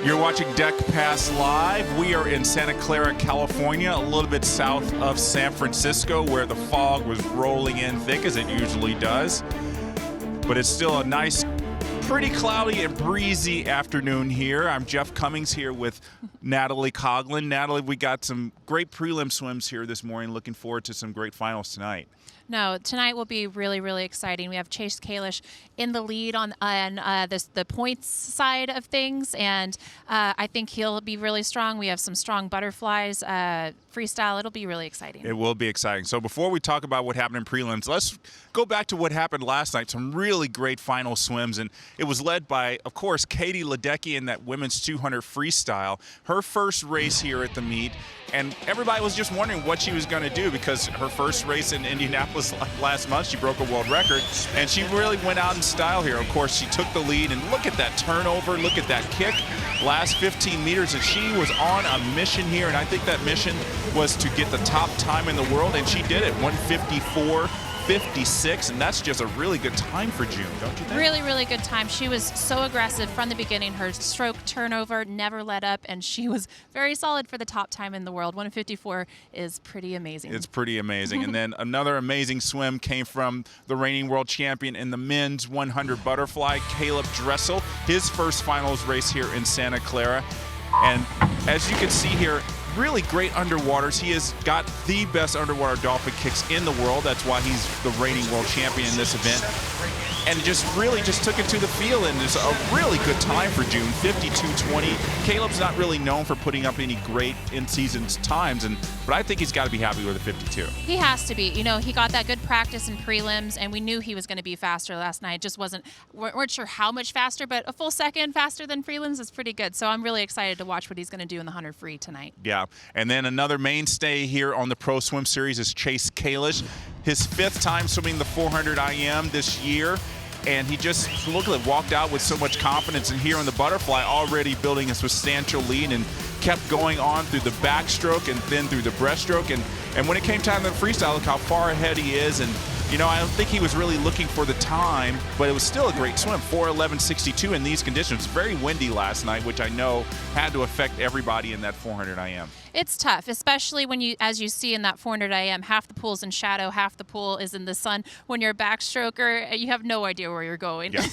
You're watching Deck Pass Live. We are in Santa Clara, California, a little bit south of San Francisco, where the fog was rolling in thick as it usually does. But it's still a nice, pretty cloudy and breezy afternoon here. I'm Jeff Commings here with Natalie Coughlin. Natalie, we got some great prelim swims here this morning. Looking forward to some great finals tonight. No, tonight will be really, really exciting. We have Chase Kalish in the lead on the points side of things, and I think he'll be really strong. We have some strong butterflies, freestyle. It'll be really exciting. It will be exciting. So before we talk about what happened in prelims, let's go back to what happened last night. Some really great final swims, and it was led by, of course, Katie Ledecky in that women's 200 freestyle. Her first race here at the meet, and everybody was just wondering what she was going to do because her first race in Indianapolis last month, she broke a world record, and she really went out in style here. Of course, she took the lead, and look at that turnover, look at that kick, last 15 meters, and she was on a mission here, and I think that mission was to get the top time in the world, and she did it, 1:54.56, and that's just a really good time for June, don't you think? Really, really good time. She was so aggressive from the beginning. Her stroke turnover never let up, and she was very solid for the top time in the world. 1:54 is pretty amazing. It's pretty amazing. And then another amazing swim came from the reigning world champion in the men's 100 butterfly, Caleb Dressel, his first finals race here in Santa Clara. And as you can see here, really great underwaters. He has got the best underwater dolphin kicks in the world. That's why he's the reigning world champion in this event. And just took it to the field, and it's a really good time for June, 52:20. Caleb's not really known for putting up any great in-season times, but I think he's got to be happy with a 52. He has to be. You know, he got that good practice in prelims, and we knew he was going to be faster last night. Just weren't sure how much faster, but a full second faster than prelims is pretty good. So I'm really excited to watch what he's going to do in the 100 free tonight. Yeah, and then another mainstay here on the Pro Swim Series is Chase Kalish. His fifth time swimming the 400 IM this year. And he just walked out with so much confidence, and here on the butterfly already building a substantial lead and kept going on through the backstroke and then through the breaststroke. And when it came time to the freestyle, look how far ahead he is. And, you know, I don't think he was really looking for the time, but it was still a great swim, 4:11.62 in these conditions. Very windy last night, which I know had to affect everybody in that 400 IM. It's tough, especially when as you see in that 400 IM, half the pool's in shadow, half the pool is in the sun. When you're a backstroker, you have no idea where you're going. Yeah,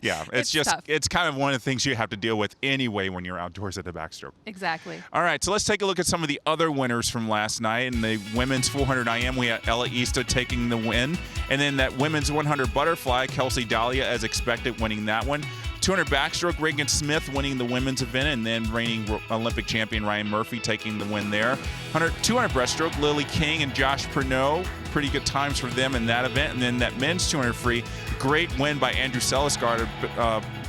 yeah. It's just tough. It's kind of one of the things you have to deal with anyway when you're outdoors at the backstroke. Exactly. All right, so let's take a look at some of the other winners from last night. In the women's 400 IM, we had Ella Easta taking the win. And then that women's 100 butterfly, Kelsey Dahlia, as expected, winning that one. 200 backstroke, Reagan Smith winning the women's event, and then reigning Olympic champion Ryan Murphy taking the win there. 200 breaststroke, Lily King and Josh Pernot, pretty good times for them in that event. And then that men's 200 free, great win by Andrew Selesgaard,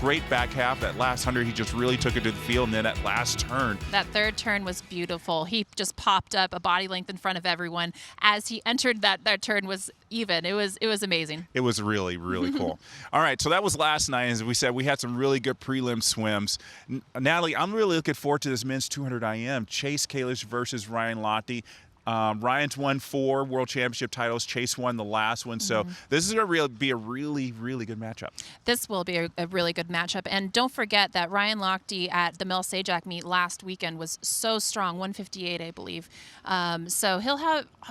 great back half. That last 100, he just really took it to the field, and then that last turn. That third turn was beautiful. He just popped up a body length in front of everyone. As he entered that turn was even. It was amazing. It was really, really cool. All right, so that was last night. As we said, we had some really good prelim swims. Natalie, I'm really looking forward to this men's 200 IM. Chase Kalish versus Ryan Lochte. Ryan's won 4 world championship titles. Chase won the last one. So this is going to be a really, really good matchup. This will be a really good matchup. And don't forget that Ryan Lochte at the Mel Sajak meet last weekend was so strong, 158, I believe. So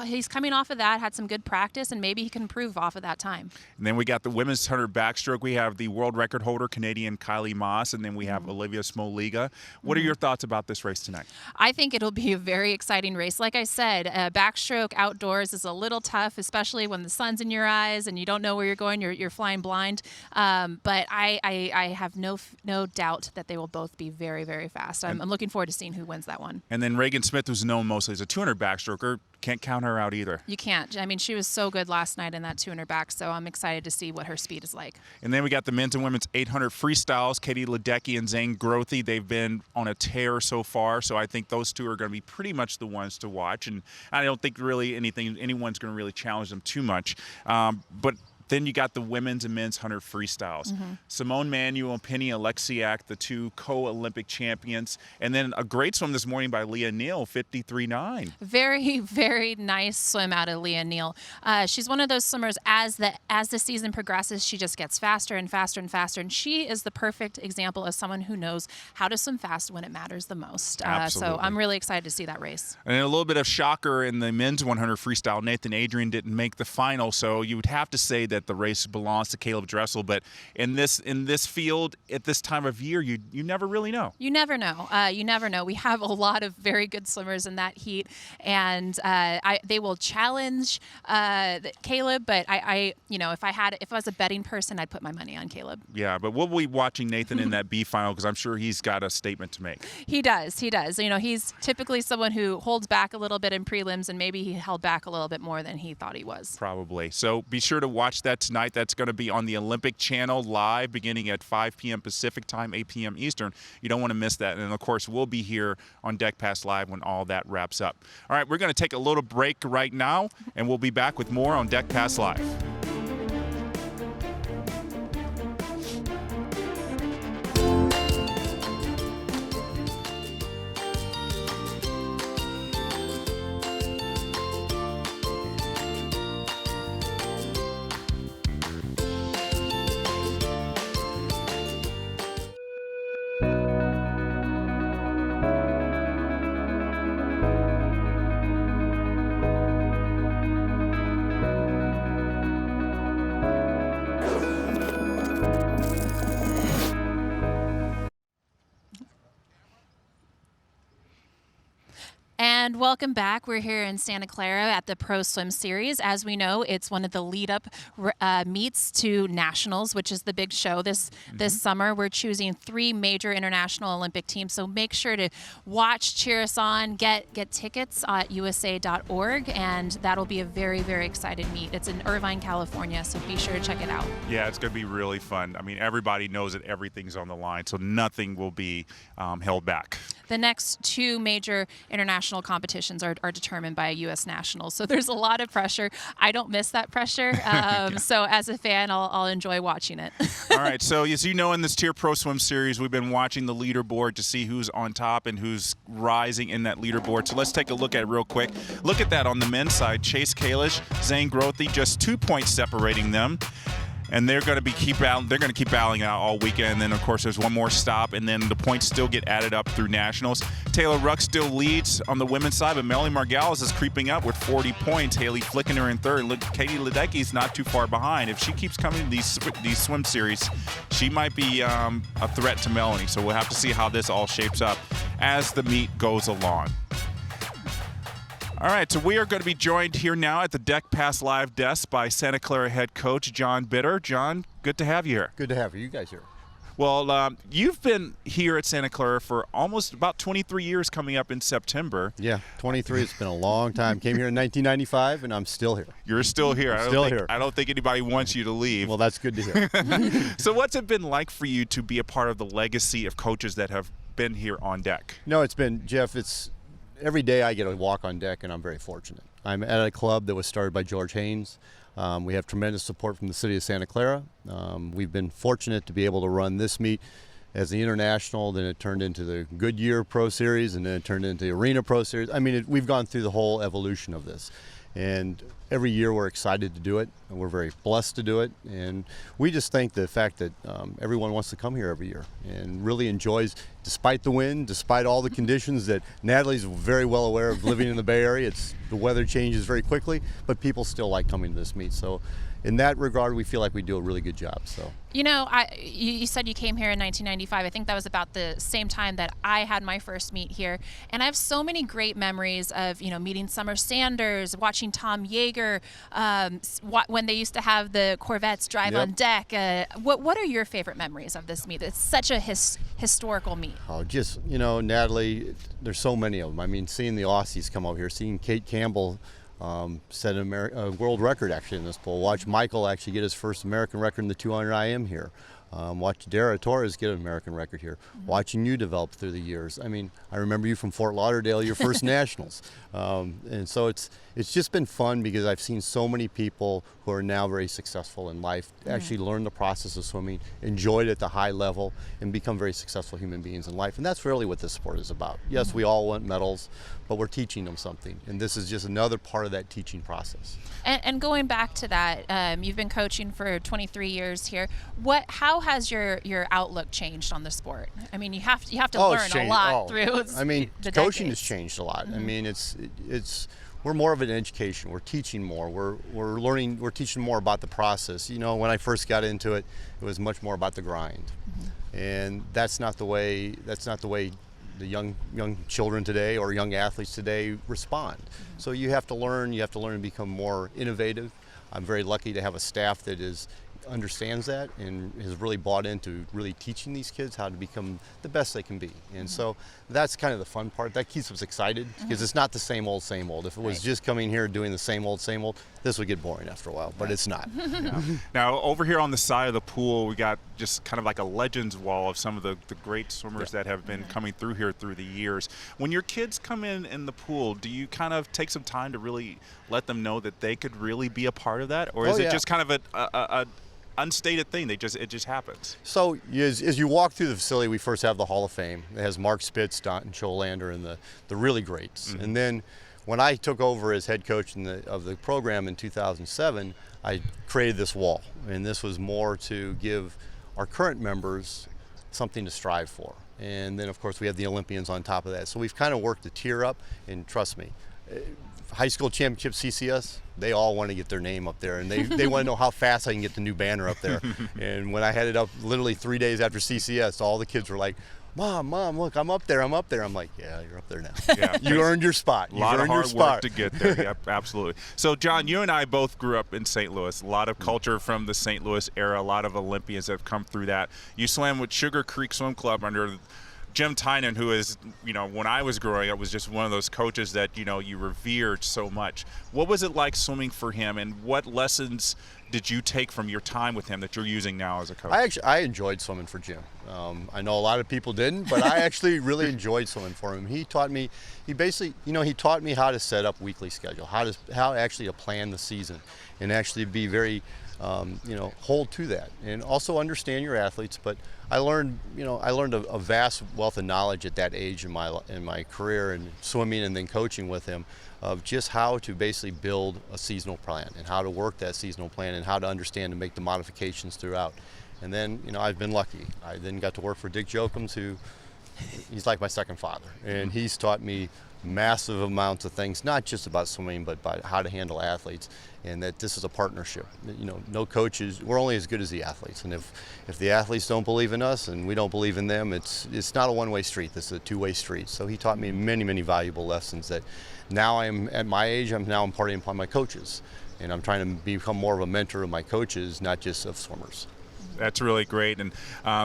he's coming off of that, had some good practice, and maybe he can improve off of that time. And then we got the women's 100 backstroke. We have the world record holder, Canadian Kylie Moss, and then we have Olivia Smoliga. What are your thoughts about this race tonight? I think it'll be a very exciting race. Like I said, backstroke outdoors is a little tough, especially when the sun's in your eyes and you don't know where you're going. You're flying blind. But I have no doubt that they will both be very, very fast. I'm looking forward to seeing who wins that one. And then Reagan Smith, who's known mostly as a 200 backstroker, can't count her out either. You can't. I mean, she was so good last night in that 200 back, so I'm excited to see what her speed is like. And then we got the men's and women's 800 freestyles, Katie Ledecky and Zane Grothy. They've been on a tear so far, so I think those two are going to be pretty much the ones to watch. And I don't think really anyone's going to really challenge them too much. But Then you got the women's and men's 100 freestyles. Simone Manuel and Penny Alexiak, the two co-Olympic champions. And then a great swim this morning by Leah Neal, 53.9. Very, very nice swim out of Leah Neal. She's one of those swimmers, as the season progresses, she just gets faster and faster and faster. And she is the perfect example of someone who knows how to swim fast when it matters the most. So I'm really excited to see that race. And a little bit of shocker in the men's 100 freestyle. Nathan Adrian didn't make the final, so you would have to say that the race belongs to Caleb Dressel. But in this field at this time of year, you never really know. You never know. You never know. We have a lot of very good swimmers in that heat, and they will challenge Caleb. But if I was a betting person, I'd put my money on Caleb. Yeah, but we'll be watching Nathan in that B final because I'm sure he's got a statement to make. He does. He's typically someone who holds back a little bit in prelims, and maybe he held back a little bit more than he thought he was. Probably. So be sure to watch that tonight. That's going to be on the Olympic Channel live beginning at 5 p.m. Pacific time, 8 p.m. Eastern. You don't want to miss that. And, of course, we'll be here on Deck Pass Live when all that wraps up. All right, we're going to take a little break right now, and we'll be back with more on Deck Pass Live. And welcome back. We're here in Santa Clara at the Pro Swim Series. As we know, it's one of the lead-up meets to Nationals, which is the big show this summer. We're choosing 3 major international Olympic teams, so make sure to watch, cheer us on, get tickets at usa.org, and that'll be a very, very excited meet. It's in Irvine, California, so be sure to check it out. Yeah, it's going to be really fun. I mean, everybody knows that everything's on the line, so nothing will be held back. The next 2 major international competitions are determined by U.S. nationals, so there's a lot of pressure. I don't miss that pressure, so as a fan, I'll enjoy watching it. All right, so as you know, in this Tier Pro Swim Series, we've been watching the leaderboard to see who's on top and who's rising in that leaderboard. So let's take a look at it real quick. Look at that on the men's side. Chase Kalish, Zane Grothy, just 2 points separating them. And they're going to keep battling out all weekend. And then, of course, there's one more stop, and then the points still get added up through nationals. Taylor Ruck still leads on the women's side, but Melanie Margales is creeping up with 40 points. Haley Flickener in third. Look, Katie Ledecky's not too far behind. If she keeps coming to these swim series, she might be a threat to Melanie. So we'll have to see how this all shapes up as the meet goes along. All right, so we are going to be joined here now at the Deck Pass Live desk by Santa Clara head coach John Bitter. John, good to have you here. Good to have you guys here. Well, you've been here at Santa Clara for almost about 23 years coming up in September. Yeah, 23. It's been a long time. Came here in 1995, and I'm still here. You're still here. Here. I don't think anybody wants you to leave. Well, that's good to hear. So what's it been like for you to be a part of the legacy of coaches that have been here on deck? No, it's been, Jeff, every day I get a walk on deck, and I'm very fortunate. I'm at a club that was started by George Haynes. We have tremendous support from the city of Santa Clara. We've been fortunate to be able to run this meet as the international, then it turned into the Goodyear Pro Series, and then it turned into the Arena Pro Series. I mean, we've gone through the whole evolution of this. And every year we're excited to do it, and we're very blessed to do it. And we just think the fact that everyone wants to come here every year and really enjoys, despite the wind, despite all the conditions that Natalie's very well aware of living in the Bay Area. The weather changes very quickly, but people still like coming to this meet. So in that regard, we feel like we do a really good job. So. You know, you said you came here in 1995. I think that was about the same time that I had my first meet here. And I have so many great memories of, meeting Summer Sanders, watching Tom Yeager, when they used to have the Corvettes drive on deck. What are your favorite memories of this meet? It's such a historical meet. Oh, just, Natalie, there's so many of them. I mean, seeing the Aussies come over here, seeing Kate Campbell set a world record actually in this poll. Watch Michael actually get his first American record in the 200 IM here. Watch Dara Torres get an American record here. Watching you develop through the years. I mean, I remember you from Fort Lauderdale, your first nationals. And so it's just been fun because I've seen so many people who are now very successful in life actually learn the process of swimming, enjoy it at the high level, and become very successful human beings in life. And that's really what this sport is about. Yes, we all want medals, but we're teaching them something. And this is just another part of that teaching process. And going back to that, you've been coaching for 23 years here. How has your outlook changed on the sport? I mean, you have to learn a lot through. I mean, the coaching decades. has changed a lot. I mean, we're more of an education. We're teaching more. We're learning. We're teaching more about the process. You know, when I first got into it, it was much more about the grind, and that's not the way. That's not the way the young children today or young athletes today respond. So you have to learn. You have to learn to become more innovative. I'm very lucky to have a staff that understands that and has really bought into really teaching these kids how to become the best they can be. And so that's kind of the fun part. That keeps us excited because it's not the same old, same old. If it was just coming here doing the same old, this would get boring after a while, but it's not. Now, over here on the side of the pool, we got just kind of like a legends wall of some of the great swimmers that have been coming through here through the years. When your kids come in the pool, do you kind of take some time to really let them know that they could really be a part of that? Or is it just kind of a unstated thing? It just happens. So as you walk through the facility, we first have the Hall of Fame. It has Mark Spitz, Don Cholander, and the really greats. And then when I took over as head coach of the program in 2007, I created this wall. And this was more to give our current members something to strive for. And then, of course, we have the Olympians on top of that. So we've kind of worked the tier up, and trust me, high school championship CCS, they all want to get their name up there, and they want to know how fast I can get the new banner up there. And when I had it up literally 3 days after CCS, all the kids were like, Mom, look, I'm up there. I'm like, yeah, you're up there now. Yeah, you earned your spot. A lot of hard work to get there. Yep, absolutely. So, John, you and I both grew up in St. Louis. A lot of culture from the St. Louis era. A lot of Olympians have come through that. You swam with Sugar Creek Swim Club under Jim Tynan, who is, when I was growing up, was just one of those coaches that, you revered so much. What was it like swimming for him, and what lessons did you take from your time with him that you're using now as a coach? I enjoyed swimming for Jim. I know a lot of people didn't, but I actually really enjoyed swimming for him. He taught me, he taught me how to set up weekly schedule, how actually to plan the season, and actually be very, hold to that, and also understand your athletes. But I learned a vast wealth of knowledge at that age in my career and swimming and then coaching with him, of just how to basically build a seasonal plan and how to work that seasonal plan and how to understand and make the modifications throughout. And then, I've been lucky. I then got to work for Dick Jokums, he's like my second father, and he's taught me massive amounts of things, not just about swimming, but about how to handle athletes, and that this is a partnership. No coaches, we're only as good as the athletes, and if the athletes don't believe in us and we don't believe in them, it's not a one-way street, this is a two-way street. So he taught me many, many valuable lessons that now I'm at my age, I'm imparting upon my coaches, and I'm trying to become more of a mentor of my coaches, not just of swimmers. That's really great. And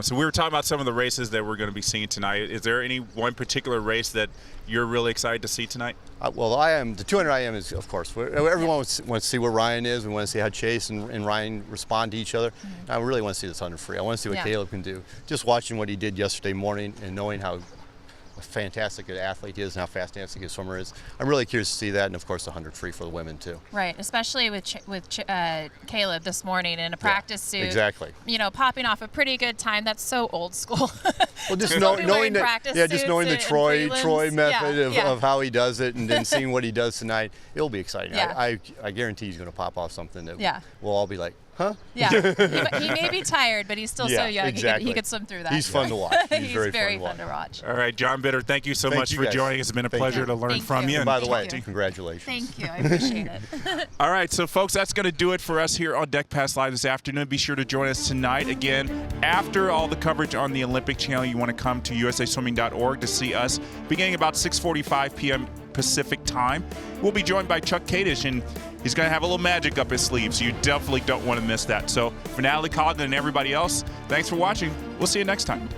so we were talking about some of the races that we're going to be seeing tonight. Is there any one particular race that you're really excited to see tonight? Well, the 200 IM is, of course, everyone wants to see where Ryan is. We want to see how Chase and Ryan respond to each other. I really want to see this 100 free. I want to see what Caleb can do. Just watching what he did yesterday morning and knowing how fantastic an athlete he is and how fantastic his swimmer is. I'm really curious to see that, and of course the 100 free for the women too. Right, especially with Caleb this morning in a practice suit. Exactly. Popping off a pretty good time. That's so old school. Well, just knowing that, just knowing the Troy method of how he does it, and then seeing what he does tonight, it'll be exciting. I guarantee he's going to pop off something that we'll all be like, huh? Yeah. He may be tired, but he's still so young. Exactly. He could swim through that. He's fun to watch. He's very fun to watch. All right, John Bitter, thank you so much for joining us. It's been a pleasure to learn from you. And by the way, congratulations. Thank you. I appreciate it. All right, so folks, that's going to do it for us here on Deck Pass Live this afternoon. Be sure to join us tonight. Again, after all the coverage on the Olympic Channel, you want to come to usaswimming.org to see us beginning about 6:45 p.m. Pacific time. We'll be joined by Chuck Kadish, and he's going to have a little magic up his sleeve, so you definitely don't want to miss that. So for Natalie Coughlin and everybody else, thanks for watching. We'll see you next time.